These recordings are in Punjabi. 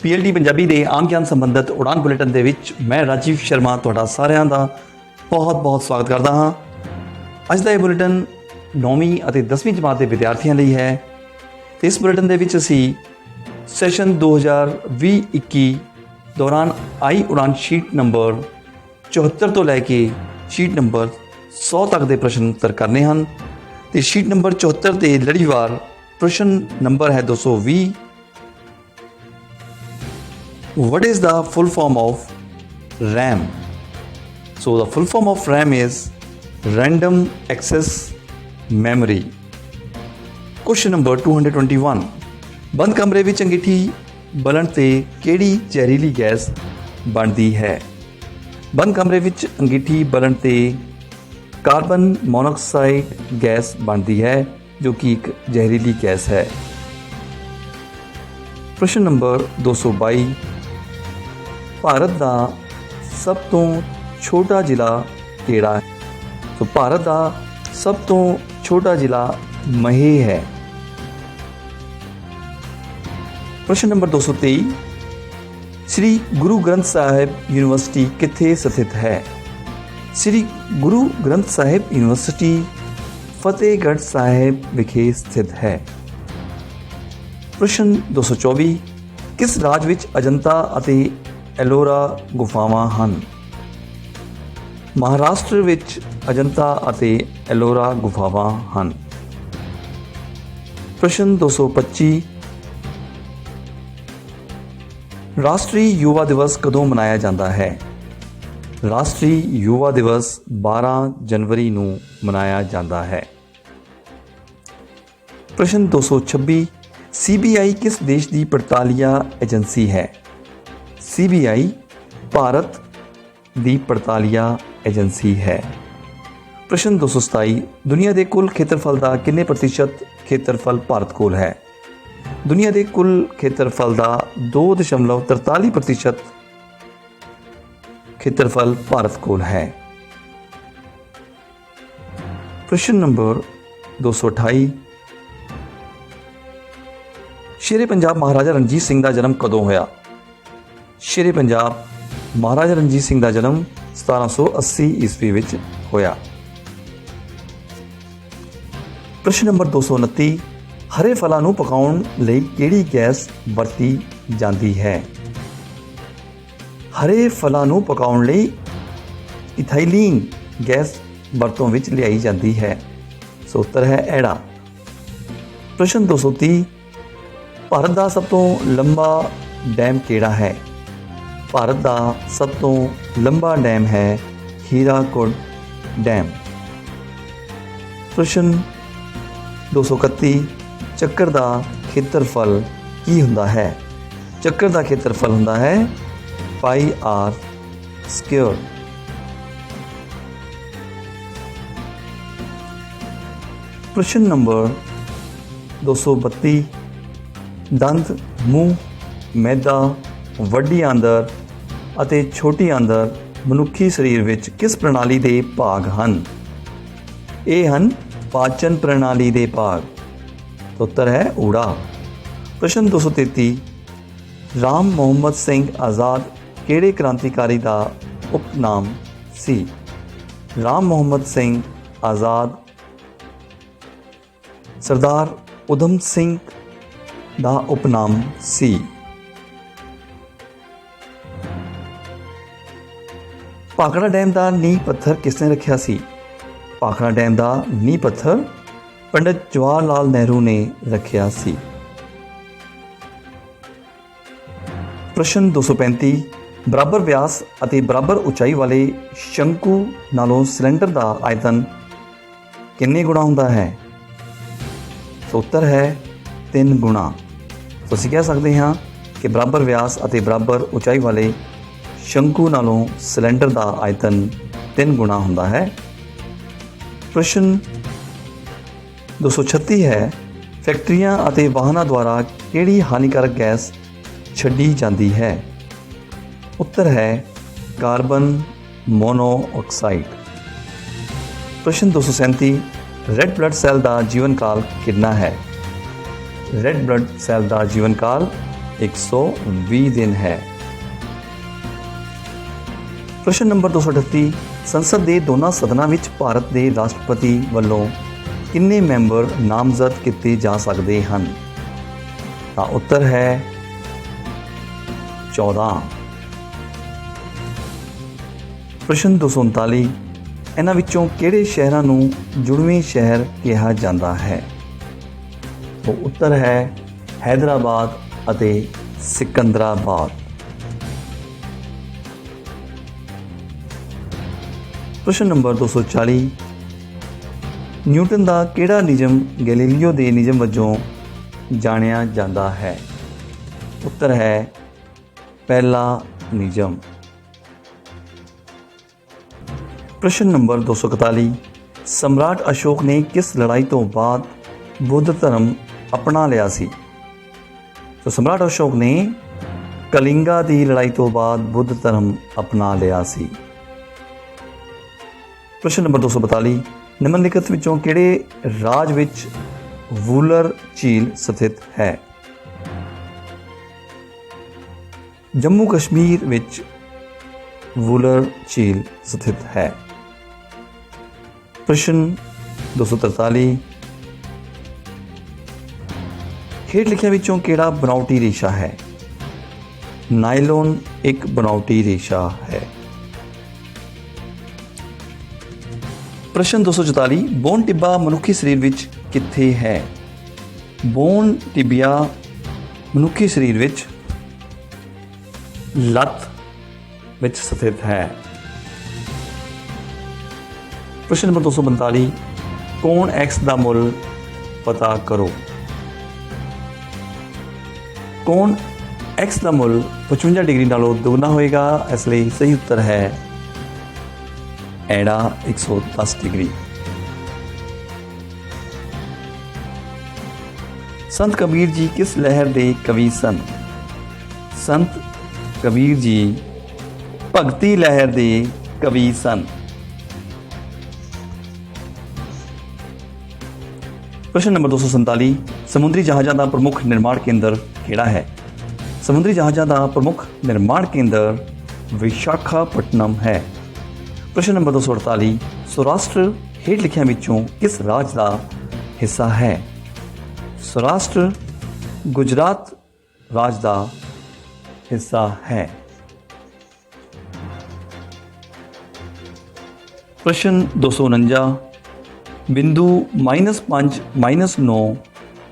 PLT ਪੰਜਾਬੀ ਦੇ ਆਮ ਗਿਆਨ ਸੰਬੰਧਿਤ ਉਡਾਨ ਬੁਲੇਟਿਨ ਦੇ ਵਿੱਚ ਮੈਂ ਰਾਜੀਵ ਸ਼ਰਮਾ ਤੁਹਾਡਾ ਸਾਰਿਆਂ ਦਾ ਬਹੁਤ ਸਵਾਗਤ ਕਰਦਾ ਹਾਂ। ਅੱਜ ਦਾ ਇਹ ਬੁਲੇਟਿਨ 9ਵੀਂ ਅਤੇ 10ਵੀਂ ਜਮਾਤ ਦੇ ਵਿਦਿਆਰਥੀਆਂ ਲਈ ਹੈ ਤੇ ਇਸ ਬੁਲੇਟਿਨ ਦੇ ਵਿੱਚ ਅਸੀਂ ਸੈਸ਼ਨ 2020-21 ਦੌਰਾਨ ਆਈ ਉਡਾਨ ਸ਼ੀਟ ਨੰਬਰ 74 ਤੋਂ ਲੈ ਕੇ ਸ਼ੀਟ ਨੰਬਰ 100 ਤੱਕ ਦੇ ਪ੍ਰਸ਼ਨ ਉੱਤਰ ਕਰਨੇ ਹਨ ਤੇ ਸ਼ੀਟ ਨੰਬਰ 74 ਤੇ ਲੜੀਵਾਰ ਪ੍ਰਸ਼ਨ ਨੰਬਰ ਹੈ 220। What is the full form of RAM? So the full form of RAM is Random Access Memory. Question number 221. ਬੰਦ ਕਮਰੇ ਵਿੱਚ ਅੰਗੀਠੀ ਬਲਣ ਤੇ ਕਿਹੜੀ ਜ਼ਹਿਰੀਲੀ ਗੈਸ ਬਣਦੀ ਹੈ? ਬੰਦ ਕਮਰੇ ਵਿੱਚ ਅੰਗੀਠੀ ਬਲਣ ਤੇ ਕਾਰਬਨ ਮੋਨੋਆਕਸਾਈਡ ਗੈਸ ਬਣਦੀ ਹੈ ਜੋ ਕਿ ਇੱਕ ਜ਼ਹਿਰੀਲੀ ਗੈਸ ਹੈ। ਪ੍ਰਸ਼ਨ ਨੰਬਰ 222। ਭਾਰਤ ਦਾ ਸਭ ਤੋਂ ਛੋਟਾ ਜ਼ਿਲ੍ਹਾ ਕਿਹੜਾ ਹੈ? ਸੋ ਭਾਰਤ ਦਾ ਸਭ ਤੋਂ ਛੋਟਾ ਜ਼ਿਲ੍ਹਾ ਮਹੀ ਹੈ। ਪ੍ਰਸ਼ਨ ਨੰਬਰ 223। ਸ੍ਰੀ ਗੁਰੂ ਗ੍ਰੰਥ ਸਾਹਿਬ ਯੂਨੀਵਰਸਿਟੀ ਕਿੱਥੇ ਸਥਿਤ ਹੈ? ਸ੍ਰੀ ਗੁਰੂ ਗ੍ਰੰਥ ਸਾਹਿਬ ਯੂਨੀਵਰਸਿਟੀ ਫਤਿਹਗੜ੍ਹ ਸਾਹਿਬ ਵਿਖੇ ਸਥਿਤ ਹੈ। ਪ੍ਰਸ਼ਨ 224। ਕਿਸ ਰਾਜ ਵਿੱਚ ਅਜੰਤਾ ਅਤੇ ਐਲੋਰਾ ਗੁਫਾਵਾਂ ਹਨ? ਮਹਾਰਾਸ਼ਟਰ ਵਿੱਚ ਅਜੰਤਾ ਅਤੇ ਐਲੋਰਾ ਗੁਫਾਵਾਂ ਹਨ। ਪ੍ਰਸ਼ਨ 225। ਰਾਸ਼ਟਰੀ ਯੁਵਾ ਦਿਵਸ ਕਦੋਂ ਮਨਾਇਆ ਜਾਂਦਾ ਹੈ? ਰਾਸ਼ਟਰੀ ਯੁਵਾ ਦਿਵਸ 12 ਜਨਵਰੀ ਨੂੰ ਮਨਾਇਆ ਜਾਂਦਾ ਹੈ। ਪ੍ਰਸ਼ਨ 226। CBI ਕਿਸ ਦੇਸ਼ ਦੀ ਪੜਤਾਲੀਆ ਏਜੰਸੀ ਹੈ? CBI ਭਾਰਤ ਦੀ ਪੜਤਾਲੀਆ ਏਜੰਸੀ ਹੈ। ਪ੍ਰਸ਼ਨ 227। ਦੁਨੀਆ ਦੇ ਕੁੱਲ ਖੇਤਰਫਲ ਦਾ ਕਿੰਨੇ ਪ੍ਰਤੀਸ਼ਤ ਖੇਤਰਫਲ ਭਾਰਤ ਕੋਲ ਹੈ? ਦੁਨੀਆ ਦੇ ਕੁੱਲ ਖੇਤਰਫਲ ਦਾ 2.43% ਖੇਤਰਫਲ ਭਾਰਤ ਕੋਲ ਹੈ। ਪ੍ਰਸ਼ਨ ਨੰਬਰ 228। ਸ਼ੇਰੇ ਪੰਜਾਬ ਮਹਾਰਾਜਾ ਰਣਜੀਤ ਸਿੰਘ ਦਾ ਜਨਮ ਕਦੋਂ ਹੋਇਆ? ਸ਼ੇਰੇ ਪੰਜਾਬ ਮਹਾਰਾਜਾ ਰਣਜੀਤ ਸਿੰਘ ਦਾ ਜਨਮ 1780 ਈਸਵੀ ਵਿੱਚ ਹੋਇਆ। ਪ੍ਰਸ਼ਨ ਨੰਬਰ 229। ਹਰੇ ਫਲਾਂ ਨੂੰ ਪਕਾਉਣ ਲਈ ਕਿਹੜੀ ਗੈਸ ਵਰਤੀ ਜਾਂਦੀ ਹੈ? ਹਰੇ ਫਲਾਂ ਨੂੰ ਪਕਾਉਣ ਲਈ ਇਥਾਈਲੀਨ ਗੈਸ ਵਰਤੋਂ ਵਿੱਚ ਲਿਆਈ ਜਾਂਦੀ ਹੈ। ਸੋ ਉੱਤਰ ਹੈ ਐੜਾ। ਪ੍ਰਸ਼ਨ 230। ਭਾਰਤ ਦਾ ਸਭ ਤੋਂ ਲੰਬਾ ਡੈਮ ਕਿਹੜਾ ਹੈ? ਭਾਰਤ ਦਾ ਸਭ ਤੋਂ ਲੰਬਾ ਡੈਮ ਹੈ ਹੀਰਾਕੁਡ ਡੈਮ। ਪ੍ਰਸ਼ਨ 231। ਚੱਕਰ ਦਾ ਖੇਤਰਫਲ ਕੀ ਹੁੰਦਾ ਹੈ? ਚੱਕਰ ਦਾ ਖੇਤਰਫਲ ਹੁੰਦਾ ਹੈ πr²। ਪ੍ਰਸ਼ਨ ਨੰਬਰ 232। ਦੰਦ, ਮੂੰਹ, ਮੈਦਾ, ਵੱਡੀ ਆਂਦਰ ਅਤੇ ਛੋਟੀ ਆਂਦਰ ਮਨੁੱਖੀ ਸਰੀਰ ਵਿੱਚ ਕਿਸ ਪ੍ਰਣਾਲੀ ਦੇ ਭਾਗ ਹਨ? ਇਹ ਹਨ ਪਾਚਨ ਪ੍ਰਣਾਲੀ ਦੇ ਭਾਗ। ਉੱਤਰ ਹੈ ਊੜਾ। ਪ੍ਰਸ਼ਨ 233। ਰਾਮ ਮੁਹੰਮਦ ਸਿੰਘ ਆਜ਼ਾਦ ਕਿਹੜੇ ਕ੍ਰਾਂਤੀਕਾਰੀ ਦਾ ਉਪਨਾਮ ਸੀ? ਰਾਮ ਮੁਹੰਮਦ ਸਿੰਘ ਆਜ਼ਾਦ ਸਰਦਾਰ ਊਧਮ ਸਿੰਘ ਦਾ ਉਪਨਾਮ ਸੀ। ਭਾਖੜਾ ਡੈਮ ਦਾ ਨੀਂਹ ਪੱਥਰ ਕਿਸ ਨੇ ਰੱਖਿਆ ਸੀ? ਭਾਖੜਾ ਡੈਮ ਦਾ ਨੀਂਹ ਪੱਥਰ ਪੰਡਿਤ ਜਵਾਹਰ ਲਾਲ ਨਹਿਰੂ ਨੇ ਰੱਖਿਆ ਸੀ। ਪ੍ਰਸ਼ਨ 235। ਬਰਾਬਰ ਵਿਆਸ ਅਤੇ ਬਰਾਬਰ ਉਚਾਈ ਵਾਲੇ ਸ਼ੰਕੂ ਨਾਲੋਂ ਸਿਲੰਡਰ ਦਾ ਆਇਤਨ ਕਿੰਨੇ ਗੁਣਾ ਹੁੰਦਾ ਹੈ? ਸੋ ਉੱਤਰ ਹੈ 3 ਗੁਣਾ। ਸੋ ਅਸੀਂ ਕਹਿ ਸਕਦੇ ਹਾਂ ਕਿ ਬਰਾਬਰ ਵਿਆਸ ਅਤੇ ਬਰਾਬਰ ਉਚਾਈ ਵਾਲੇ ਸ਼ੰਕੂ ਨਾਲੋਂ ਸਿਲੰਡਰ ਦਾ ਆਇਤਨ 3 ਗੁਣਾ ਹੁੰਦਾ ਹੈ। ਪ੍ਰਸ਼ਨ 236 ਹੈ। ਫੈਕਟਰੀਆਂ ਅਤੇ ਵਾਹਨਾਂ ਦੁਆਰਾ ਕਿਹੜੀ ਹਾਨੀਕਾਰਕ ਗੈਸ ਛੱਡੀ ਜਾਂਦੀ ਹੈ? ਉੱਤਰ ਹੈ ਕਾਰਬਨ ਮੋਨੋਆਕਸਾਈਡ। ਪ੍ਰਸ਼ਨ 237। ਰੈੱਡ ਬਲੱਡ ਸੈੱਲ ਦਾ ਜੀਵਨ ਕਾਲ ਕਿੰਨਾ ਹੈ? ਰੈੱਡ ਬਲੱਡ ਸੈੱਲ ਦਾ ਜੀਵਨ ਕਾਲ 120 दिन है। प्रश्न नंबर 238, संसद के दोनों सदनों में भारत के राष्ट्रपति वालों किन्ने मैंबर नामजद किए जा सकते हैं? तो उत्तर है 14। प्रश्न 239, इन्हां विचों किहड़े शहरां नूं जुड़वें शहर कहा जाता है? तो उत्तर है हैदराबाद अते सिकंदराबाद। प्रश्न नंबर 240, न्यूटन का किहड़ा नियम गैलीलियो के नियम वजों जानिया जाता है? उत्तर है पहला नियम। प्रश्न नंबर 241, सम्राट अशोक ने किस लड़ाई तो बाद बुद्ध धर्म अपना लिया सी? तो सम्राट अशोक ने कलिंगा की लड़ाई तो बाद बुद्ध धर्म अपना लिया सी। प्रश्न नंबर 242, निम्नलिखित विचों किहड़े राज विच वूलर झील स्थित है? जम्मू कश्मीर विच वूलर झील स्थित है। प्रश्न 243, हेठ लिखिया विचों किहड़ा बनावटी रेशा है? नायलॉन एक बनावटी रेशा है। प्रश्न 244, बोन टिब्बा मनुखी शरीर विच कित्थे है? बोन टिबिया मनुखी शरीर विच लत विच स्थित है। प्रश्न नंबर 245, कोण एक्स का मुल पता करो। कोण एक्स का मुल 55 डिग्री नालों दोगुना होएगा, इसलिए सही उत्तर है एड़ा 110 डिग्री। संत कबीर जी किस लहर के कवि सन? संत कबीर जी भगती लहर के कवि सन। प्रश्न नंबर 247, समुद्री जहाज़ों का प्रमुख निर्माण केंद्र किहड़ा है? समुद्री जहाज़ों का प्रमुख निर्माण केंद्र विशाखापट्टनम है। प्रश्न नंबर 248, सौराष्ट्र हेठ लिखियां विचों किस राज का हिस्सा है? सौराष्ट्र गुजरात राज का हिस्सा है। प्रश्न 249, बिंदु -5 -9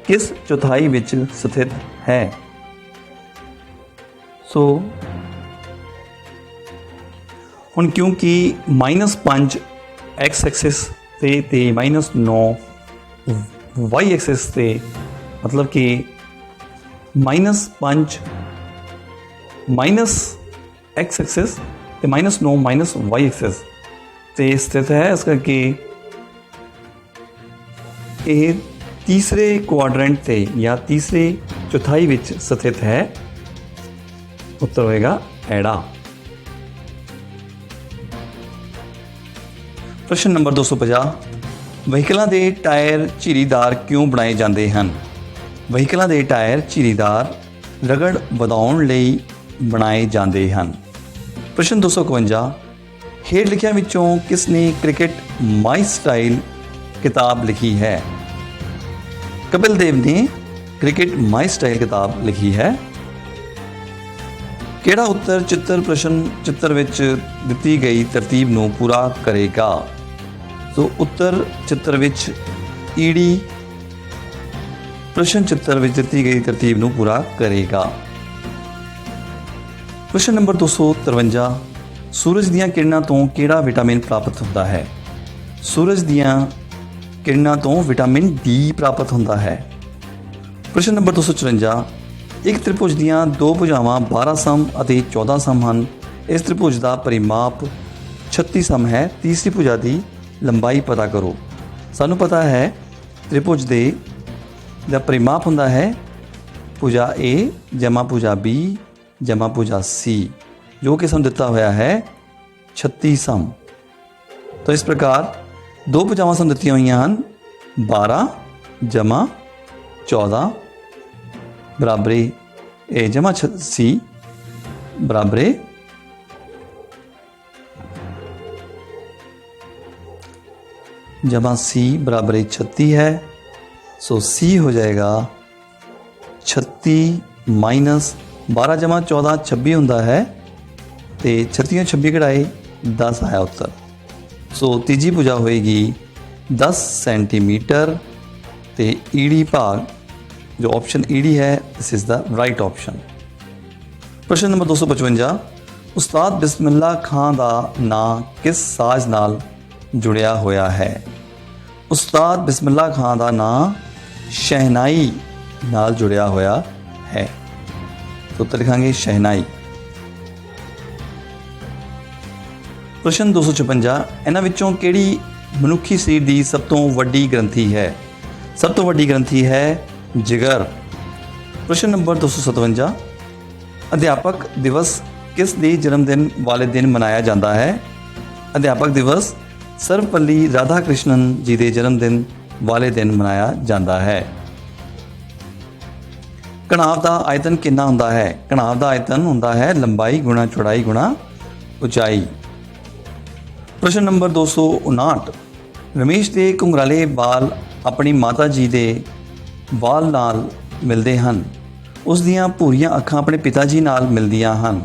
किस चौथाई विच स्थित है? सो हुण क्योंकि -5 एक्स एक्सिस ते -9 वाई एक्सिस ते, मतलब कि -5 एक्स एक्सिस ते -9 वाई एक्सिस ते स्थित है, इस करके यह तीसरे क्वाड्रेंट ते या तीसरे चौथाई विच स्थित है। उत्तर होएगा एड़ा। प्रश्न नंबर 250, ਵਹੀਕਲਾਂ ਦੇ ਟਾਇਰ ਝੀਰੀਦਾਰ ਕਿਉਂ ਬਣਾਏ ਜਾਂਦੇ ਹਨ? ਵਹੀਕਲਾਂ ਦੇ ਟਾਇਰ ਝੀਰੀਦਾਰ ਰਗੜ ਵਧਾਉਣ ਲਈ ਬਣਾਏ ਜਾਂਦੇ ਹਨ। ਪ੍ਰਸ਼ਨ 251, ਹੇਠ ਲਿਖਿਆਂ ਵਿੱਚੋਂ ਕਿਸ ਨੇ ਕ੍ਰਿਕਟ ਮਾਈ ਸਟਾਈਲ किताब लिखी है? कपिल देव ने क्रिकेट माई स्टाइल किताब लिखी है। किहड़ा उत्तर चित्र विच दिती गई तरतीब नूं पूरा करेगा? तो उत्तर चित्र विच ईडी प्रश्न चित्र विच दिती गई तरतीब नूं पूरा करेगा। प्रश्न नंबर 253, सूरज दीयां किरणां तों किहड़ा विटामिन प्राप्त होता है? सूरज दीयां किरणां तो विटामिन डी प्राप्त होता है। प्रश्न नंबर 254, एक त्रिभुज दीयां दो भुजावां 12 सम ਅਤੇ 14 सम ਹਨ। इस त्रिभुज का परिमाप 36 सम है। तीसरी भुजा की लंबाई पता करो। सानू पता है त्रिभुज दे दा परिमाप होंदा है भुजा ए जमा भुजा बी जमा भुजा सी, जो कि सानू दिता होया है 36 सम। तो इस प्रकार दो भुजावां सानू दित्तियां होईयां हन 12 जमा 14 बराबरी ए जमा सी बराबर जमा सी बराबर 36 है। सो सी हो जाएगा 36 माइनस 12 जमा 14 26 होंदा है, तो 36 26 कढ़ाए 10 आया उत्तर। सो तीजी भुजा होएगी 10 सेंटीमीटर, तो ईडी भाग जो ऑप्शन ईडी है this is the right option. प्रश्न नंबर 255, उस्ताद बिस्मिल्ला खां दा नां किस साज नाल जुड़िया होया है? उस्ताद बिस्मिल्ला खां दा नां शहनाई नाल जुड़िया होया है, तो उत्तर लिखांगे शहनाई। प्रश्न 256, इन्हां विचों किहड़ी मनुखी शरीर की सब तो वड्डी ग्रंथि है? सब तो वड्डी ग्रंथि है जिगर। प्रश्न नंबर 257, अध्यापक दिवस किस दी जन्मदिन वाले दिन मनाया जाता है? अध्यापक दिवस सर्वपल्ली राधा कृष्णन जी के जन्मदिन वाले दिन मनाया जाता है। घणाव का आयतन कितना होंदा है? घणाव का आयतन होंदा है लंबाई गुणा चौड़ाई गुणा उचाई। प्रश्न नंबर 259, रमेश के घुंघराले बाल अपनी माता जी के बाल नाल मिलते हैं, उस दियां भूरियां अखां अपने पिता जी नाल मिलदियां हन।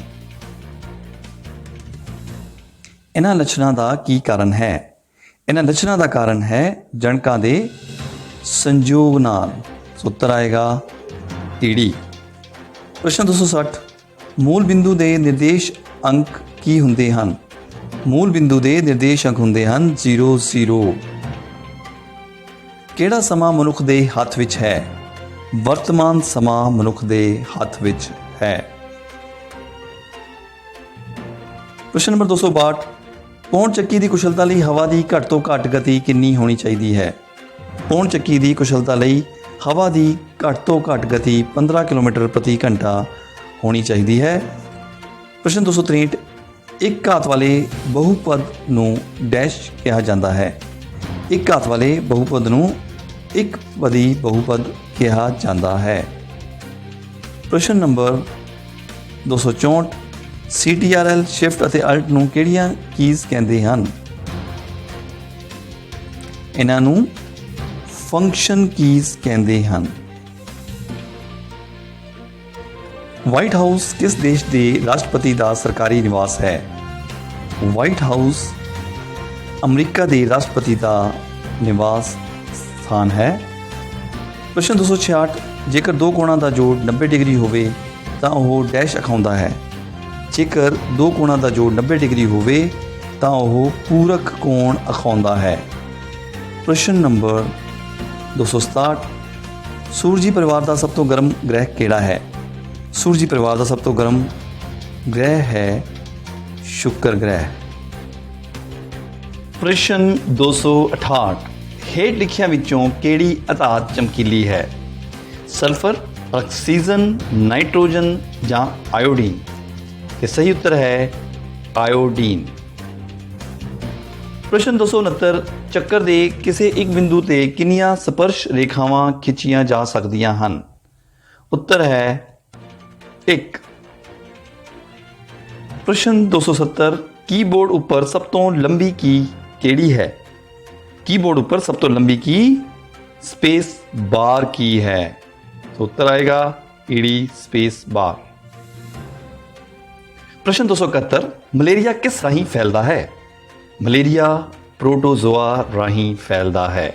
इन्हां लक्षणां दा की कारण है? इन्हां लक्षणां दा कारण है जनकां दे संयोग नाल। उत्तर आएगा ईडी। प्रश्न 260, मूल बिंदु दे निर्देश अंक की हुंदे हन? मूल बिंदु दे निर्देश अंक हुंदे हन 0 0। किहड़ा समा मनुख दे हत्थ विच है? वर्तमान समा मनुख दे हत्थ विच है। प्रश्न नंबर 262, पौण ਚੱਕੀ ਦੀ ਕੁਸ਼ਲਤਾ ਲਈ ਹਵਾ ਦੀ ਘੱਟ ਤੋਂ ਘੱਟ ਗਤੀ ਕਿੰਨੀ ਹੋਣੀ ਚਾਹੀਦੀ ਹੈ? ਪੌਣ ਚੱਕੀ ਦੀ ਕੁਸ਼ਲਤਾ ਲਈ ਹਵਾ ਦੀ ਘੱਟ ਤੋਂ ਘੱਟ ਗਤੀ 15 ਕਿਲੋਮੀਟਰ ਪ੍ਰਤੀ ਘੰਟਾ ਹੋਣੀ ਚਾਹੀਦੀ ਹੈ। ਪ੍ਰਸ਼ਨ 263, ਇੱਕ ਘਾਤ ਵਾਲੇ ਬਹੁਪਦ ਨੂੰ ਡੈਸ਼ ਕਿਹਾ ਜਾਂਦਾ ਹੈ? ਇੱਕ ਘਾਤ ਵਾਲੇ ਬਹੁਪਦ ਨੂੰ ਇੱਕ ਪਦੀ ਬਹੁਪਦ ਕਿਹਾ ਜਾਂਦਾ ਹੈ। ਪ੍ਰਸ਼ਨ ਨੰਬਰ 264, CTRL ਸ਼ਿਫਟ ਅਤੇ ਅਲਟ ਨੂੰ ਕਿਹੜੀਆਂ ਕੀਜ਼ ਕਹਿੰਦੇ ਹਨ? ਇਹਨਾਂ ਨੂੰ ਫੰਕਸ਼ਨ ਕੀਜ਼ ਕਹਿੰਦੇ ਹਨ। ਵਾਈਟ ਹਾਊਸ ਕਿਸ ਦੇਸ਼ ਦੇ ਰਾਸ਼ਟਰਪਤੀ ਦਾ ਸਰਕਾਰੀ ਨਿਵਾਸ ਹੈ? ਵਾਈਟ ਹਾਊਸ ਅਮਰੀਕਾ ਦੇ ਰਾਸ਼ਟਰਪਤੀ ਦਾ ਨਿਵਾਸ ਸਥਾਨ ਹੈ। ਪ੍ਰਸ਼ਨ 266, ਜੇਕਰ ਦੋ ਕੋਣਾਂ ਦਾ ਜੋੜ 90 ਡਿਗਰੀ ਹੋਵੇ ਤਾਂ ਉਹ ਡੈਸ਼ ਅਖਾਉਂਦਾ ਹੈ? ਜੇਕਰ ਦੋ ਕੋਣਾਂ ਦਾ ਜੋੜ 90 ਡਿਗਰੀ ਹੋਵੇ ਤਾਂ ਉਹ ਪੂਰਕ ਕੋਣ ਅਖਾਉਂਦਾ ਹੈ। ਪ੍ਰਸ਼ਨ ਨੰਬਰ 267, ਸੂਰਜੀ ਪਰਿਵਾਰ ਦਾ ਸਭ ਤੋਂ ਗਰਮ ਗ੍ਰਹਿ ਕਿਹੜਾ ਹੈ? ਸੂਰਜੀ ਪਰਿਵਾਰ ਦਾ ਸਭ ਤੋਂ ਗਰਮ ਗ੍ਰਹਿ ਹੈ ਸ਼ੁੱਕਰ ਗ੍ਰਹਿ। ਪ੍ਰਸ਼ਨ 268, ਹੇਠ ਲਿਖਿਆਂ ਵਿੱਚੋਂ ਕਿਹੜੀ ਅਧਾਤ ਚਮਕੀਲੀ ਹੈ? ਸਲਫਰ, ਆਕਸੀਜਨ, ਨਾਈਟ੍ਰੋਜਨ ਜਾਂ ਆਇਓਡੀਨ? ਤੇ ਸਹੀ ਉੱਤਰ ਹੈ ਆਇਓਡੀਨ। ਪ੍ਰਸ਼ਨ 269, ਚੱਕਰ ਦੇ ਕਿਸੇ ਇੱਕ ਬਿੰਦੂ ਤੇ ਕਿੰਨੀਆਂ ਸਪਰਸ਼ ਰੇਖਾਵਾਂ ਖਿੱਚੀਆਂ ਜਾ ਸਕਦੀਆਂ ਹਨ? ਉੱਤਰ ਹੈ 1। ਪ੍ਰਸ਼ਨ 270, ਕੀਬੋਰਡ ਉੱਪਰ ਸਭ ਤੋਂ ਲੰਬੀ ਕੀ ਕਿਹੜੀ ਹੈ? ਕੀਬੋਰਡ ਉੱਪਰ ਸਭ ਤੋਂ ਲੰਬੀ ਕੀ ਸਪੇਸ ਬਾਰ ਕੀ ਹੈ? ਉੱਤਰ ਆਏਗਾ ਈਡੀ ਸਪੇਸ ਬਾਰ। प्रश्न 271, मलेरिया किस राही फैलता है? मलेरिया प्रोटोजोआ राही फैलता है।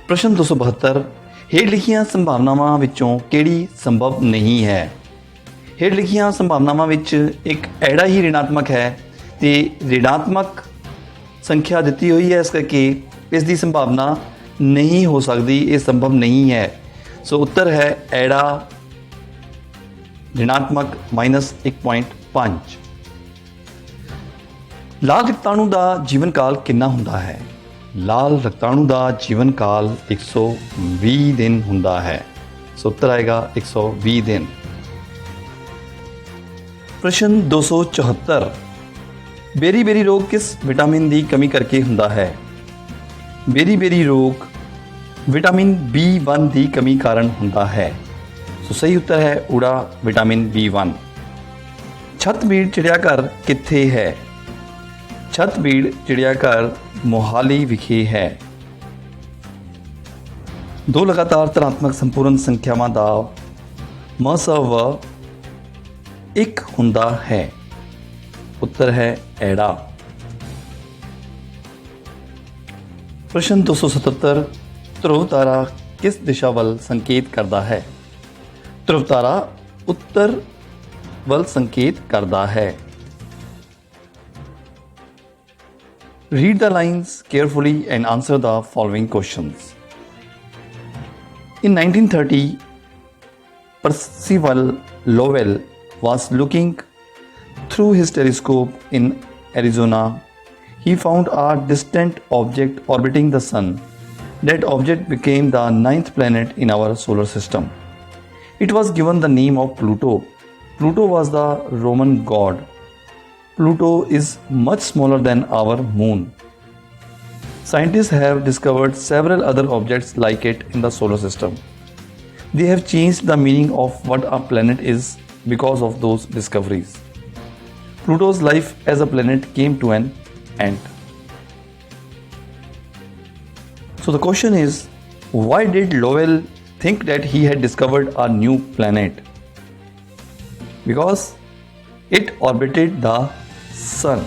प्रश्न 272, हेठ लिखियां संभावनावां विचों किहड़ी संभव नहीं है? हेठ लिखियां संभावनावां विच एक ऐड़ा ही ऋणात्मक है ते ऋणात्मक संख्या दिती हुई है, इस करके इस दी संभावना नहीं हो सकती, ये संभव नहीं है। सो उत्तर है ऐड़ा ऋणात्मक -1.5। लाल रक्ताणु का जीवन काल कितना हुंदा है? लाल रक्ताणु का जीवन काल 120 दिन हुंदा है। सो उत्तर आएगा 120 दिन। प्रश्न 274, बेरी बेरी रोग किस विटामिन की कमी करके हुंदा है? बेरी बेरी रोग विटामिन B1 की कमी कारण हुंदा है। ਸੋ ਸਹੀ ਉੱਤਰ ਹੈ ਊੜਾ ਵਿਟਾਮਿਨ B1। ਛੱਤਬੀੜ ਚਿੜੀਆਘਰ ਕਿੱਥੇ ਹੈ? ਛੱਤਬੀੜ ਚਿੜੀਆਘਰ ਮੋਹਾਲੀ ਵਿਖੇ ਹੈ। ਦੋ ਲਗਾਤਾਰ ਧਨਾਤਮਕ ਸੰਪੂਰਨ ਸੰਖਿਆਵਾਂ ਦਾ ਮਹੱਸਵ ਇੱਕ ਹੁੰਦਾ ਹੈ। ਉੱਤਰ ਹੈ ਐੜਾ। ਪ੍ਰਸ਼ਨ 277 ਧਰੁਵ ਤਾਰਾ ਕਿਸ ਦਿਸ਼ਾ ਵੱਲ ਸੰਕੇਤ ਕਰਦਾ ਹੈ? ਧਰੁਵ ਤਾਰਾ ਉੱਤਰ ਵੱਲ ਸੰਕੇਤ ਕਰਦਾ ਹੈ। Read the lines carefully and answer the following questions. In 1930, Percival Lowell was looking through his telescope in Arizona. He found a distant object orbiting the sun. That object became the 9th planet in our solar system. It was given the name of Pluto. Pluto was the Roman god. Pluto is much smaller than our moon. Scientists have discovered several other objects like it in the solar system. They have changed the meaning of what a planet is because of those discoveries. Pluto's life as a planet came to an end. So the question is, why did Lowell think that he had discovered a new planet? Because it orbited the sun.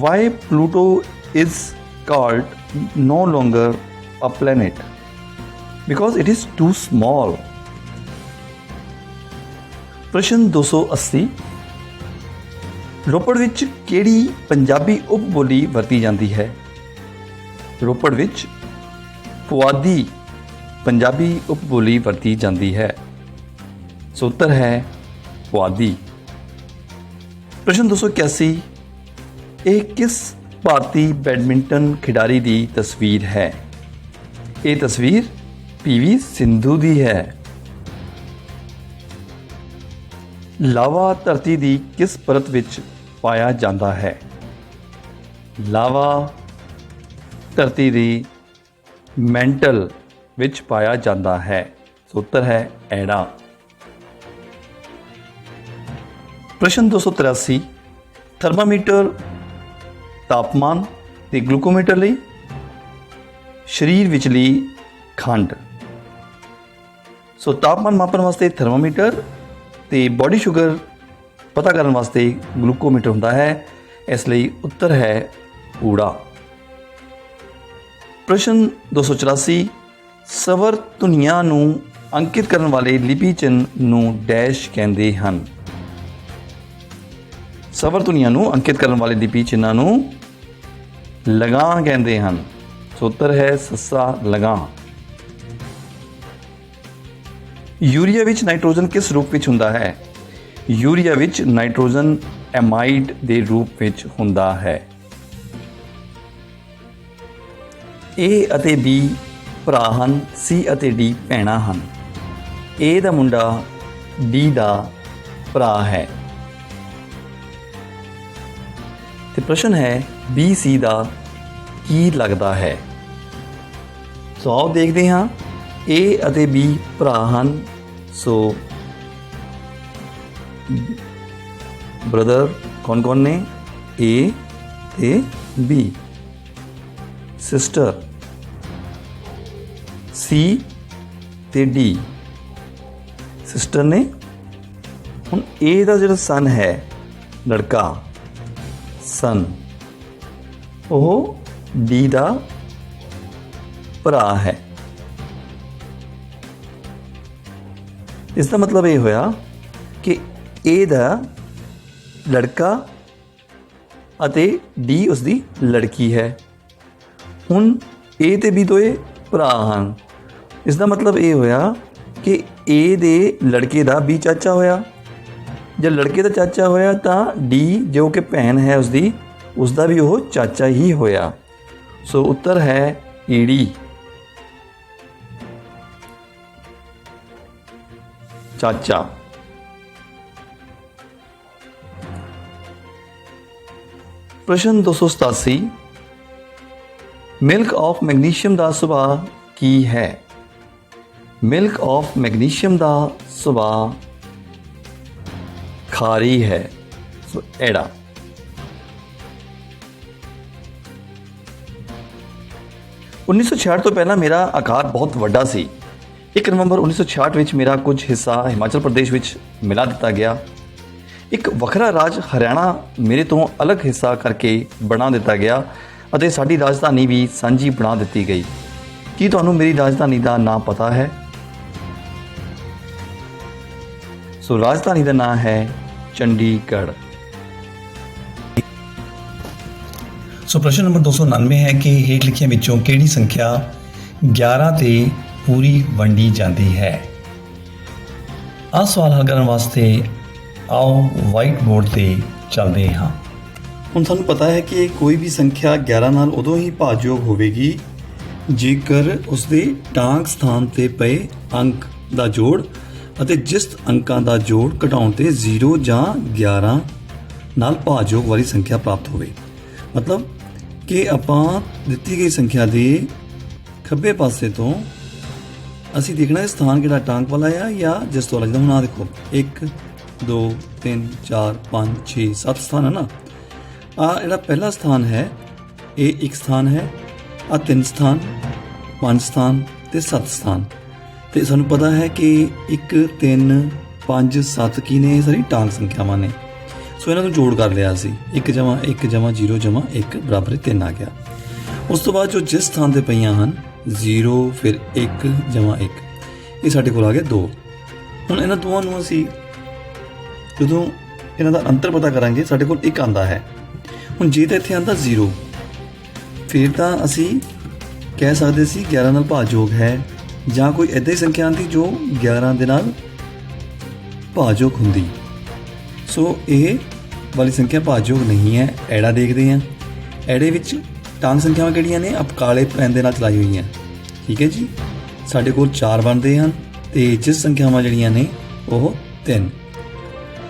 Why Pluto is called no longer a planet? Because it is too small. ਪ੍ਰਸ਼ਨ 280 ਰੋਪੜ ਵਿੱਚ ਕਿਹੜੀ ਪੰਜਾਬੀ ਉਪਬੋਲੀ ਵਰਤੀ ਜਾਂਦੀ ਹੈ? ਰੋਪੜ ਵਿੱਚ ਪੁਆਧੀ ਪੰਜਾਬੀ ਉਪਬੋਲੀ ਵਰਤੀ ਜਾਂਦੀ ਹੈ। ਸੋ ਉੱਤਰ ਹੈ ਪੁਆਧੀ। ਪ੍ਰਸ਼ਨ 281 ਇਹ ਕਿਸ ਭਾਰਤੀ ਬੈਡਮਿੰਟਨ ਖਿਡਾਰੀ ਦੀ ਤਸਵੀਰ ਹੈ? ਇਹ ਤਸਵੀਰ PV ਸਿੰਧੂ ਦੀ ਹੈ। ਲਾਵਾ ਧਰਤੀ ਦੀ ਕਿਸ ਪਰਤ ਵਿੱਚ ਪਾਇਆ ਜਾਂਦਾ ਹੈ? ਲਾਵਾ ਧਰਤੀ ਦੀ ਮੈਂਟਲ ਵਿੱਚ ਪਾਇਆ ਜਾਂਦਾ ਹੈ। ਸੋ ਉੱਤਰ ਹੈ ਐੜਾ। ਪ੍ਰਸ਼ਨ 283 ਥਰਮਾਮੀਟਰ ਤਾਪਮਾਨ ਤੇ ਗਲੂਕੋਮੀਟਰ ਲਈ ਸਰੀਰ ਵਿਚਲੀ ਖੰਡ। ਸੋ ਤਾਪਮਾਨ ਮਾਪਣ ਵਾਸਤੇ ਥਰਮਾਮੀਟਰ ਤੇ ਬੋਡੀ ਸ਼ੂਗਰ ਪਤਾ ਕਰਨ ਵਾਸਤੇ ਗਲੂਕੋਮੀਟਰ ਹੁੰਦਾ ਹੈ। ਇਸ ਲਈ ਉੱਤਰ ਹੈ ਊੜਾ। ਪ੍ਰਸ਼ਨ 284 ਸਵਰ ਧੁਨੀਆਂ ਨੂੰ ਅੰਕਿਤ ਕਰਨ ਵਾਲੇ ਲਿਪੀ ਚਿੰਨ੍ਹ ਨੂੰ ਡੈਸ਼ ਕਹਿੰਦੇ ਹਨ। ਸਵਰ ਧੁਨੀਆਂ ਨੂੰ ਅੰਕਿਤ ਕਰਨ ਵਾਲੇ ਲਿਪੀ ਚਿੰਨ੍ਹਾਂ ਨੂੰ ਲਗਾਨ ਕਹਿੰਦੇ ਹਨ। ਸੋ ਉੱਤਰ ਹੈ ਸੱਸਾ ਲਗਾਨ। ਯੂਰੀਆ ਵਿੱਚ ਨਾਈਟ੍ਰੋਜਨ ਕਿਸ ਰੂਪ ਵਿੱਚ ਹੁੰਦਾ ਹੈ? ਯੂਰੀਆ ਵਿੱਚ ਨਾਈਟ੍ਰੋਜਨ ਐਮਾਈਡ ਦੇ ਰੂਪ ਵਿੱਚ ਹੁੰਦਾ ਹੈ। A ਅਤੇ B ਭਰਾ ਹਨ, C ਅਤੇ D ਭੈਣਾਂ ਹਨ। A ਦਾ ਮੁੰਡਾ D ਦਾ ਭਰਾ ਹੈ। ਤੇ ਪ੍ਰਸ਼ਨ ਹੈ B C ਦਾ ਕੀ ਲੱਗਦਾ ਹੈ? ਸੋ ਆਓ ਦੇਖਦੇ ਹਾਂ। A ਅਤੇ B ਭਰਾ ਹਨ। ਸੋ ਬ੍ਰਦਰ ਕੌਣ ਕੌਣ ਨੇ? A ਤੇ B। ਸਿਸਟਰ C ਤੇ D ਸਿਸਟਰ ਨੇ। ਹੁਣ A ਦਾ ਜਿਹੜਾ ਸਨ ਹੈ ਲੜਕਾ ਸਨ, ਉਹ D ਦਾ ਭਰਾ ਹੈ। ਇਸ ਦਾ ਮਤਲਬ ਇਹ ਹੋਇਆ ਕਿ A ਦਾ ਲੜਕਾ ਅਤੇ D ਉਸਦੀ ਲੜਕੀ ਹੈ। ਹੁਣ A ਤੇ B ਦੋਏ ਭਰਾ ਹਨ। ਇਸ ਦਾ ਮਤਲਬ ਇਹ ਹੋਇਆ ਕਿ A ਦੇ ਲੜਕੇ ਦਾ B ਚਾਚਾ ਹੋਇਆ। ਜੇ ਲੜਕੇ ਦਾ ਚਾਚਾ ਹੋਇਆ ਤਾਂ D ਜੋ ਕਿ ਭੈਣ ਹੈ ਉਸਦੀ, ਉਸਦਾ ਵੀ ਉਹ ਚਾਚਾ ਹੀ ਹੋਇਆ। ਸੋ ਉੱਤਰ ਹੈ ਈੜੀ। ਚਾਚਾ। ਪ੍ਰਸ਼ਨ 287 ਮਿਲਕ ਆਫ ਮੈਗਨੀਸ਼ੀਅਮ ਦਾ ਸੁਭਾਅ ਕੀ ਹੈ? ਮਿਲਕ ਆਫ ਮੈਗਨੀਸ਼ੀਅਮ ਦਾ ਸੁਭਾਅ ਖਾਰੀ ਹੈ। ਸੋ ਐੜਾ। ਉੱਨੀ ਸੌ 66 ਤੋਂ ਪਹਿਲਾਂ ਮੇਰਾ ਆਕਾਰ ਬਹੁਤ ਵੱਡਾ ਸੀ। 1 ਨਵੰਬਰ 1966 ਵਿੱਚ ਮੇਰਾ ਕੁਝ ਹਿੱਸਾ ਹਿਮਾਚਲ ਪ੍ਰਦੇਸ਼ ਵਿੱਚ ਮਿਲਾ ਦਿੱਤਾ ਗਿਆ। ਇੱਕ ਵੱਖਰਾ ਰਾਜ ਹਰਿਆਣਾ ਮੇਰੇ ਤੋਂ ਅਲੱਗ ਹਿੱਸਾ ਕਰਕੇ ਬਣਾ ਦਿੱਤਾ ਗਿਆ ਅਤੇ ਸਾਡੀ ਰਾਜਧਾਨੀ ਵੀ ਸਾਂਝੀ ਬਣਾ ਦਿੱਤੀ ਗਈ। ਕੀ ਤੁਹਾਨੂੰ ਮੇਰੀ ਰਾਜਧਾਨੀ ਦਾ ਨਾਮ ਪਤਾ ਹੈ? ਸੋ ਰਾਜਧਾਨੀ ਦਾ ਨਾਮ ਹੈ ਚੰਡੀਗੜ੍ਹ। ਸੋ ਪ੍ਰਸ਼ਨ ਨੰਬਰ 299 ਹੈ ਕਿ ਹੇਠ ਲਿਖੀਆਂ ਵਿੱਚੋਂ ਕਿਹੜੀ ਸੰਖਿਆ 11 ਤੇ ਪੂਰੀ ਵੰਡੀ ਜਾਂਦੀ ਹੈ? ਆਹ ਸਵਾਲ ਹੱਲ ਕਰਨ ਵਾਸਤੇ ਆਓ ਵਾਈਟ ਬੋਰਡ ਤੇ ਚੱਲਦੇ ਹਾਂ। ਹੁਣ ਸਾਨੂੰ ਪਤਾ ਹੈ ਕਿ ਕੋਈ ਵੀ ਸੰਖਿਆ 11 ਨਾਲ ਉਦੋਂ ਹੀ ਭਾਜਯੋਗ ਹੋਵੇਗੀ ਜੇਕਰ ਉਸਦੇ ਟਾਂਕ ਸਥਾਨ ਤੇ ਪਏ ਅੰਕ ਦਾ ਜੋੜ ਅਤੇ ਜਿਸ ਅੰਕਾਂ ਦਾ ਜੋੜ ਘਟਾਉਣ ਤੇ 0 ਜਾਂ 11 ਨਾਲ ਭਾਜਯੋਗ ਵਾਲੀ ਸੰਖਿਆ ਪ੍ਰਾਪਤ ਹੋਵੇ। ਮਤਲਬ ਕਿ ਆਪਾਂ ਦਿੱਤੀ ਗਈ ਸੰਖਿਆ ਦੇ ਖੱਬੇ ਪਾਸੇ ਤੋਂ ਅਸੀਂ ਦੇਖਣਾ ਹੈ ਸਥਾਨ ਕਿਹੜਾ ਟਾਂਕ ਵਾਲਾ ਆ ਜਾਂ ਜਿਸ ਤੋਂ ਲੱਗਦਾ। ਹੁਣ ਆਹ ਦੇਖੋ 1 2 3 4 5 6 7 ਸਥਾਨ ਹੈ ਨਾ। ਆਹ ਜਿਹੜਾ ਪਹਿਲਾ ਸਥਾਨ ਹੈ ਇਹ ਇੱਕ ਸਥਾਨ ਹੈ, ਆਹ 3 ਸਥਾਨ 5 ਸਥਾਨ ਤੇ 7 ਸਥਾਨ। ਤੇ ਸਾਨੂੰ ਪਤਾ ਹੈ ਕਿ 1 3 5 7 ਕੀ ਨੇ? ਸਾਰੀ ਟਾਂਕ ਸੰਖਿਆਵਾਂ ਨੇ। ਸੋ ਇਹਨਾਂ ਨੂੰ ਜੋੜ ਕਰ ਲਿਆ ਸੀ। 1 ਜਮਾ 1 ਜਮਾ 0 ਜਮਾ 1 ਬਰਾਬਰ 3 ਆ ਗਿਆ। ਉਸ ਤੋਂ ਬਾਅਦ ਜੋ ਜਿਸ ਸਥਾਨ ਤੇ ਪਈਆਂ ਹਨ 0 ਫਿਰ 1 ਜਮਾ 1 ਇਹ ਸਾਡੇ ਕੋਲ ਆ ਗਿਆ 2। ਹੁਣ ਇਹਨਾਂ ਦੋਵਾਂ ਨੂੰ ਅਸੀਂ ਜਦੋਂ ਇਹਨਾਂ ਦਾ ਅੰਤਰ ਪਤਾ ਕਰਾਂਗੇ ਸਾਡੇ ਕੋਲ 1 ਆਂਦਾ ਹੈ। ਹੁਣ ਜੇ ਤਾਂ ਇੱਥੇ ਆਂਦਾ 0 ਫਿਰ ਤਾਂ ਅਸੀਂ ਕਹਿ ਸਕਦੇ ਸੀ 11 ਨਾਲ ਭਾਜਯੋਗ ਹੈ, ਜਾਂ ਕੋਈ ਇੱਦਾਂ ਹੀ ਸੰਖਿਆ ਆਂਦੀ ਜੋ 11 ਦੇ ਨਾਲ ਭਾਜਯੋਗ ਹੁੰਦੀ। ਸੋ ਇਹ ਵਾਲੀ ਸੰਖਿਆ ਭਾਜਯੋਗ ਨਹੀਂ ਹੈ। ਐੜਾ ਦੇਖਦੇ ਹਾਂ। ਐੜੇ ਵਿੱਚ ਟਾਂਕ ਸੰਖਿਆਵਾਂ ਕਿਹੜੀਆਂ ਨੇ? ਆਪ ਕਾਲੇ ਪੈਨ ਦੇ ਨਾਲ ਚਲਾਈ ਹੋਈਆਂ। ਠੀਕ ਹੈ ਜੀ। ਸਾਡੇ ਕੋਲ 4 ਬਣਦੇ ਹਨ ਤੇ ਜਿਸ ਸੰਖਿਆਵਾਂ ਜਿਹੜੀਆਂ ਨੇ ਉਹ 3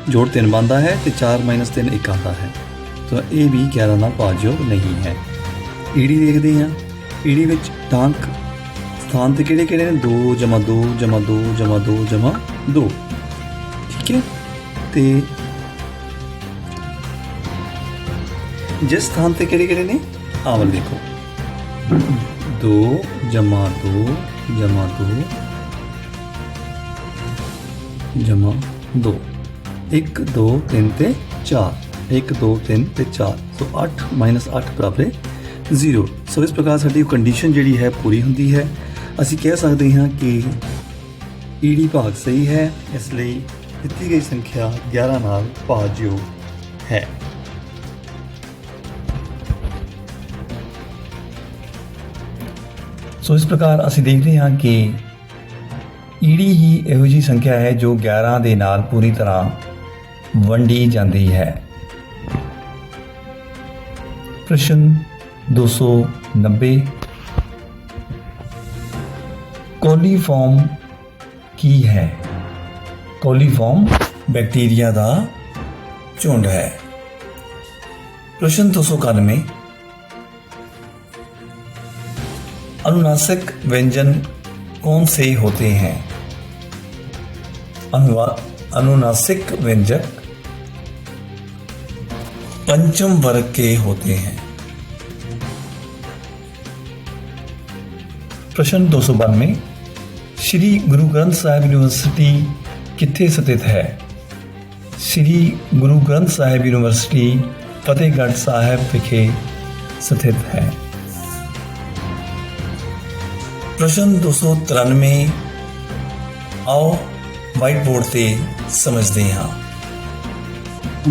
ਜੋੜ 3 ਬਣਦਾ ਹੈ ਤੇ 4 - 3 1 ਆਉਂਦਾ ਹੈ। ਤਾਂ ਇਹ ਵੀ 11 ਨਾਲ ਭਾਜਯੋਗ ਨਹੀਂ ਹੈ। ਈੜੀ ਦੇਖਦੇ ਹਾਂ। ਈੜੀ ਵਿੱਚ ਟਾਂਕ ਸਥਾਨ ਤੇ ਕਿਹੜੇ ਕਿਹੜੇ ਨੇ? 2 ਜਮਾ 2 ਜਮਾ 2 ਜਮਾ 2 ਜਮਾ 2। ਠੀਕ ਹੈ। ਤੇ ਜਿਸ ਸਥਾਨ ਤੇ ਕਿਹੜੇ ਕਿਹੜੇ ਨੇ? ਆਹ ਵਾਲੇ ਦੇਖੋ 2 ਜਮਾ 2 ਜਮਾ 2 ਜਮਾ 2 1 2 3 ਤੇ 4 1 2 3 ਤੇ 4। ਸੋ 8 - 8 ਬਰਾਬਰ 0। ਸੋ ਇਸ ਪ੍ਰਕਾਰ ਸਾਡੀ ਕੰਡੀਸ਼ਨ ਜਿਹੜੀ ਹੈ ਪੂਰੀ ਹੁੰਦੀ ਹੈ। ਅਸੀਂ ਕਹਿ ਸਕਦੇ ਹਾਂ ਕਿ ਈੜੀ ਭਾਗ ਸਹੀ ਹੈ। ਇਸ ਲਈ ਦਿੱਤੀ ਗਈ ਸੰਖਿਆ 11 ਨਾਲ ਭਾਜਯੋਗ ਹੈ। ਸੋ ਇਸ ਪ੍ਰਕਾਰ ਅਸੀਂ ਦੇਖਦੇ ਹਾਂ ਕਿ ਈੜੀ ਹੀ ਇਹੋ ਜਿਹੀ ਸੰਖਿਆ ਹੈ ਜੋ 11 ਦੇ ਨਾਲ ਪੂਰੀ ਤਰ੍ਹਾਂ ਵੰਡੀ ਜਾਂਦੀ ਹੈ। ਪ੍ਰਸ਼ਨ 290 ਕੋਲੀਫਾਰਮ ਕੀ ਹੈ? ਕੋਲੀਫਾਰਮ ਬੈਕਟੀਰੀਆ ਦਾ ਝੁੰਡ ਹੈ। प्रश्न 291 अनुनासिक व्यंजन कौन से होते हैं? अनुनासिक व्यंजक पंचम वर्ग के होते हैं। प्रश्न 292 श्री गुरु ग्रंथ साहिब यूनिवर्सिटी कित्थे स्थित है? श्री गुरु ग्रंथ साहिब यूनिवर्सिटी फतेहगढ़ साहिब विखे स्थित है। प्रश्न 293 आओ वाइट बोर्ड से समझते हैं।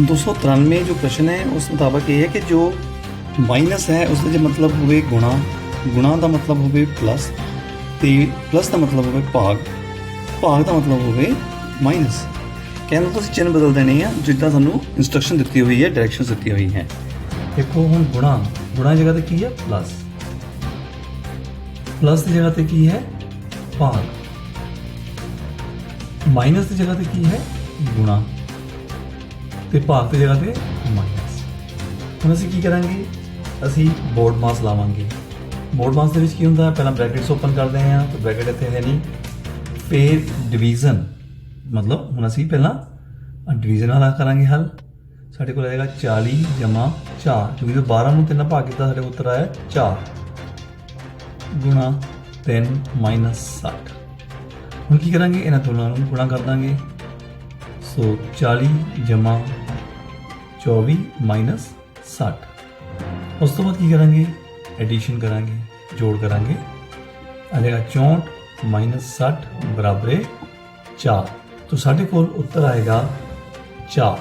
293 जो प्रश्न है उस मुताबिक ये है कि जो माइनस है उसका जो मतलब होवे गुणा, गुणा का मतलब होवे प्लस, ते प्लस का मतलब होवे भाग, भाग का मतलब होवे माइनस। कहना तो चिन्ह बदल देने हैं जिदा सानू इंस्ट्रक्शन दी हुई है, डायरेक्शन दी हुई है। देखो हुण गुणा, गुणा की जगह ते की है प्लस, प्लस की जगह ते की है भाग, माइनस की जगह ते की है गुणा, ते भाग की जगह ते माइनस। हुण असीं की करांगे? असीं बोर्ड मास लावांगे। ਮੋਡ ਮਾਸ ਦੇ ਵਿੱਚ ਕੀ ਹੁੰਦਾ, ਪਹਿਲਾਂ ਬ੍ਰੈਕਟਸ ਓਪਨ ਕਰਦੇ ਹਾਂ ਤਾਂ ਬ੍ਰੈਕਟ ਇੱਥੇ ਹੈ ਨਹੀਂ, ਫਿਰ ਡਿਵੀਜ਼ਨ, ਮਤਲਬ ਹੁਣ ਅਸੀਂ ਪਹਿਲਾਂ ਡਿਵੀਜ਼ਨ ਵਾਲਾ ਕਰਾਂਗੇ ਹੱਲ। ਸਾਡੇ ਕੋਲ ਆਏਗਾ 40 ਜਮਾ 4, ਕਿਉਂਕਿ ਜਦੋਂ 12 ਨੂੰ 3 ਭਾਗ ਕੀਤਾ ਸਾਡੇ ਕੋਲ ਉੱਤਰ ਆਇਆ 4 ਗੁਣਾ 3 ਮਾਈਨਸ 60। ਹੁਣ ਕੀ ਕਰਾਂਗੇ, ਇਹਨਾਂ ਦੋਨਾਂ ਨੂੰ ਗੁਣਾ ਕਰ ਦਾਂਗੇ। ਸੋ 40 ਜਮਾ 24 ਮਾਈਨਸ 60। ਉਸ ਤੋਂ ਬਾਅਦ ਕੀ ਕਰਾਂਗੇ, ਐਡੀਸ਼ਨ ਕਰਾਂਗੇ, ਜੋੜ ਕਰਾਂਗੇ। ਆ ਜਾਏਗਾ 64 ਮਾਈਨਸ 60 ਬਰਾਬਰ 4। तो साढ़े कोल उत्तर आएगा 4।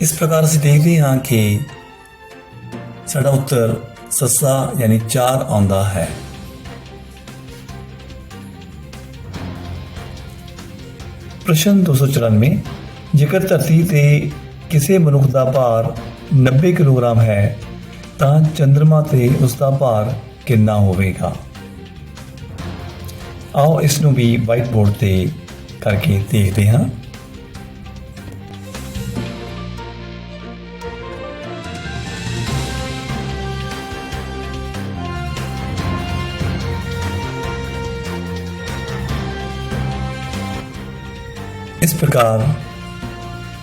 इस प्रकार ਅਸੀਂ ਦੇਖਦੇ ਹਾਂ ਕਿ ਸਾਡਾ ਉੱਤਰ ਸੱਸਾ ਯਾਨੀ 4 ਆਉਂਦਾ ਹੈ। ਪ੍ਰਸ਼ਨ 294, ਜੇਕਰ ਧਰਤੀ ਤੇ ਕਿਸੇ ਮਨੁੱਖ ਦਾ ਭਾਰ 90 ਕਿਲੋਗ੍ਰਾਮ ਹੈ ਤਾਂ ਚੰਦਰਮਾ ਤੇ ਉਸ ਦਾ ਭਾਰ ਕਿੰਨਾ ਹੋਵੇਗਾ। आओ इस नूं भी वाइट बोर्ड ते करके देखते हैं। इस प्रकार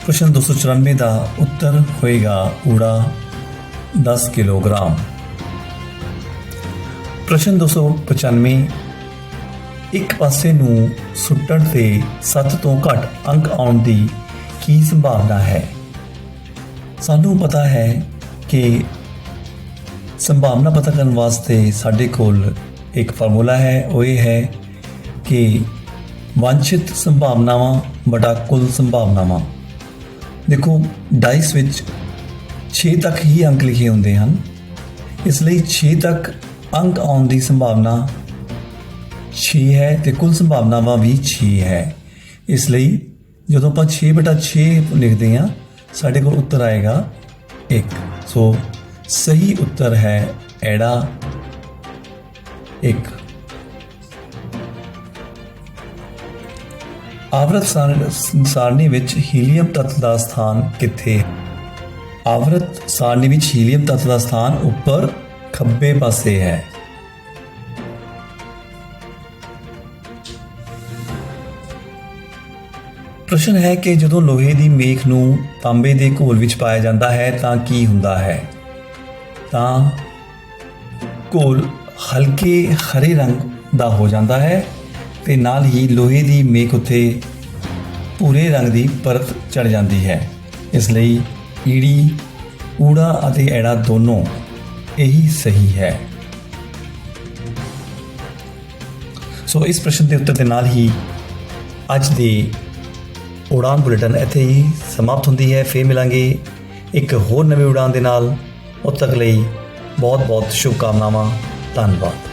प्रश्न 294 का उत्तर होएगा ऊड़ा 10 किलोग्राम। प्रश्न 295, ਇੱਕ ਪਾਸੇ ਨੂੰ ਸੁੱਟਣ ਤੇ 7 ਤੋਂ ਘੱਟ ਅੰਕ ਆਉਣ ਦੀ ਕੀ ਸੰਭਾਵਨਾ ਹੈ। ਸਾਨੂੰ ਪਤਾ ਹੈ ਕਿ ਸੰਭਾਵਨਾ ਪਤਾ ਕਰਨ ਵਾਸਤੇ ਸਾਡੇ ਕੋਲ ਇੱਕ ਫਾਰਮੂਲਾ ਹੈ, ਉਹ ਇਹ ਹੈ ਕਿ ਵਾਂਛਿਤ ਸੰਭਾਵਨਾਵਾਂ ਬਟਾ ਕੁੱਲ ਸੰਭਾਵਨਾਵਾਂ। ਦੇਖੋ ਡਾਈਸ ਵਿੱਚ 6 ਤੱਕ ਹੀ ਅੰਕ ਲਿਖੇ ਹੁੰਦੇ ਹਨ, ਇਸ ਲਈ 6 ਤੱਕ ਅੰਕ ਆਉਣ ਦੀ ਸੰਭਾਵਨਾ 6 ਹੈ ਤੇ ਕੁੱਲ ਸੰਭਾਵਨਾਵਾਂ ਵੀ 6 ਹੈ। ਇਸ ਲਈ ਜਦੋਂ ਆਪਾਂ 6/6 ਲਿਖਦੇ ਹਾਂ ਸਾਡੇ ਕੋਲ ਉੱਤਰ ਆਏਗਾ 1। ਸੋ ਸਹੀ ਉੱਤਰ ਹੈ ਐੜਾ 1। ਆਵਰਤ ਸਾਰਣੀ ਵਿੱਚ ਹੀਲੀਅਮ ਤੱਤ ਦਾ ਸਥਾਨ ਕਿੱਥੇ ਹੈ। ਆਵਰਤ ਸਾਰਣੀ ਵਿੱਚ ਹੀਲੀਅਮ ਤੱਤ ਦਾ ਸਥਾਨ ਉੱਪਰ ਖੱਬੇ ਪਾਸੇ ਹੈ। ਪ੍ਰਸ਼ਨ ਹੈ ਕਿ ਜਦੋਂ ਲੋਹੇ ਦੀ ਮੇਖ ਨੂੰ ਤਾਂਬੇ ਦੇ ਘੋਲ ਵਿੱਚ ਪਾਇਆ ਜਾਂਦਾ ਹੈ ਤਾਂ ਕੀ ਹੁੰਦਾ ਹੈ। ਤਾਂ ਘੋਲ ਹਲਕੇ ਹਰੇ ਰੰਗ ਦਾ ਹੋ ਜਾਂਦਾ ਹੈ ਤੇ ਨਾਲ ਹੀ ਲੋਹੇ ਦੀ ਮੇਖ ਉੱਤੇ ਭੂਰੇ ਰੰਗ ਦੀ ਪਰਤ ਚੜ ਜਾਂਦੀ ਹੈ। ਇਸ ਲਈ ਈੜੀ, ਊੜਾ ਅਤੇ ਐੜਾ ਦੋਨੋਂ ਇਹੀ ਸਹੀ ਹੈ। ਸੋ ਇਸ ਪ੍ਰਸ਼ਨ ਦੇ ਉੱਤਰ ਦੇ ਨਾਲ ਹੀ ਅੱਜ ਦੀ ਉਡਾਨ ਬੁਲੇਟਿਨ ਇੱਥੇ ਹੀ ਸਮਾਪਤ ਹੁੰਦੀ ਹੈ। ਫਿਰ ਮਿਲਾਂਗੇ ਇੱਕ ਹੋਰ ਨਵੀਂ ਉਡਾਨ ਦੇ ਨਾਲ। ਉਦ ਤੱਕ ਲਈ ਬਹੁਤ ਬਹੁਤ ਸ਼ੁਭਕਾਮਨਾਵਾਂ। ਧੰਨਵਾਦ।